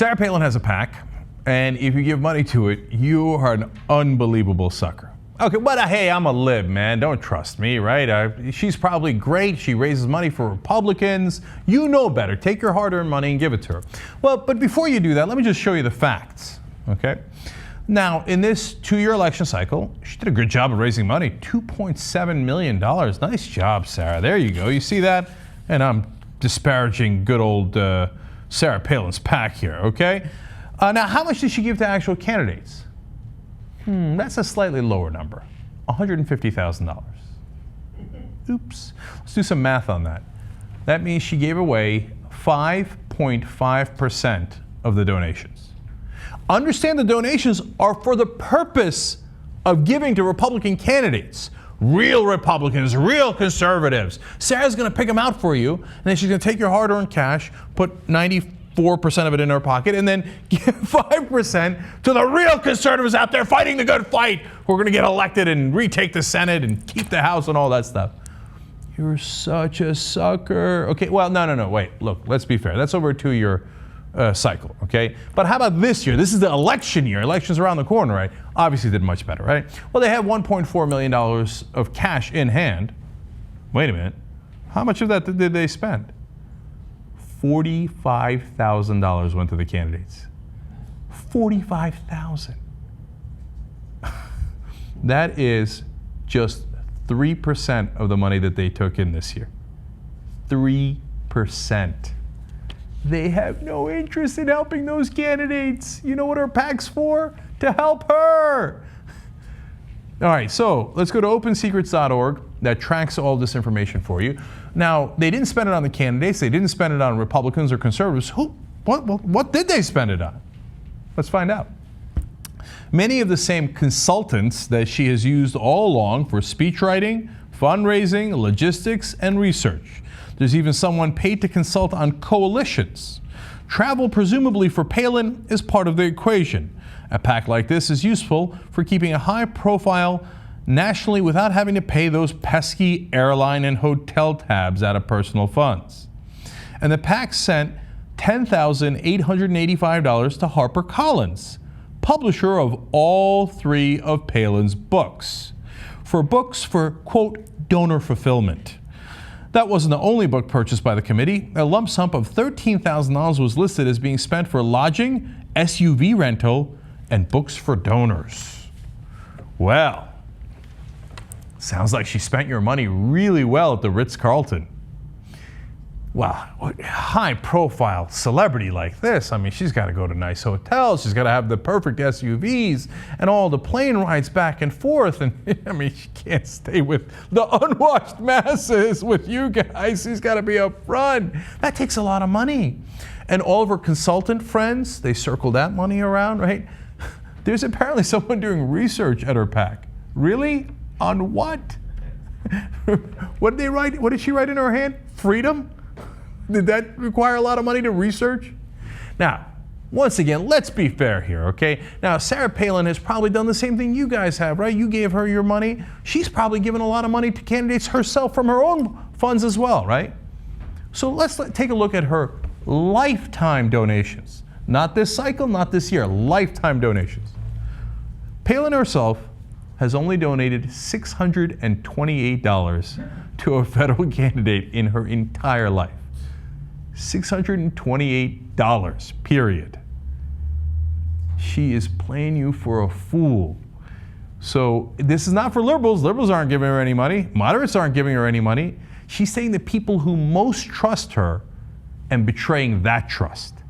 Sarah Palin has a PAC, and if you give money to it, you are an unbelievable sucker. Okay, but hey, I'm a lib, man. Don't trust me, right? She's probably great. She raises money for Republicans. You know better. Take your hard-earned money and give it to her. Well, but before you do that, let me just show you the facts, okay? Now, in this 2-year election cycle, she did a good job of raising money, $2.7 million. Nice job, Sarah. There you go. You see that? And I'm disparaging good old Sarah Palin's PAC here, okay? Now, how much did she give to actual candidates? That's a slightly lower number, $150,000. Oops. Let's do some math on that. That means she gave away 5.5% of the donations. Understand the donations are for the purpose of giving to Republican candidates. Real Republicans, real conservatives. Sarah's going to pick them out for you, and then she's going to take your hard-earned cash, put 94% of it in her pocket, and then give 5% to the real conservatives out there fighting the good fight who are going to get elected and retake the Senate and keep the House and all that stuff. You're such a sucker. Okay, well, no, wait. Look, let's be fair. That's over a 2-year cycle, okay? But how about this year? This is the election year. Election's around the corner, right? Obviously did much better, right? Well, they have $1.4 million of cash in hand. Wait a minute. How much of that did they spend? $45,000 went to the candidates. $45,000. That is just 3% of the money that they took in this year. 3%. They have no interest in helping those candidates. You know what our PAC's for? To help her. All right, so let's go to opensecrets.org. That tracks all this information for you. Now, they didn't spend it on the candidates. They didn't spend it on Republicans or conservatives. What did they spend it on? Let's find out. Many of the same consultants that she has used all along for speechwriting, fundraising, logistics, and research. There's even someone paid to consult on coalitions. Travel, presumably for Palin, is part of the equation. A PAC like this is useful for keeping a high profile nationally without having to pay those pesky airline and hotel tabs out of personal funds. And the PAC sent $10,885 to HarperCollins, publisher of all 3 of Palin's books, for quote, donor fulfillment. That wasn't the only book purchased by the committee. A lump sum of $13,000 was listed as being spent for lodging, SUV rental, and books for donors. Well, sounds like she spent your money really well at the Ritz-Carlton. Wow, high-profile celebrity like this, I mean, she's got to go to nice hotels, she's got to have the perfect SUVs and all the plane rides back and forth, and I mean, she can't stay with the unwashed masses with you guys. She's got to be up front. That takes a lot of money. And all of her consultant friends, they circle that money around, right? There's apparently someone doing research at her PAC. Really? On what? What did they write? What did she write in her hand? Freedom? Did that require a lot of money to research? Now, once again, let's be fair here, okay? Now, Sarah Palin has probably done the same thing you guys have, right? You gave her your money. She's probably given a lot of money to candidates herself from her own funds as well, right? So let's take a look at her lifetime donations. Not this cycle, not this year, lifetime donations. Palin herself has only donated $628 to a federal candidate in her entire life. $628, period. She is playing you for a fool. So this is not for liberals. Liberals aren't giving her any money. Moderates aren't giving her any money. She's saying the people who most trust her and betraying that trust.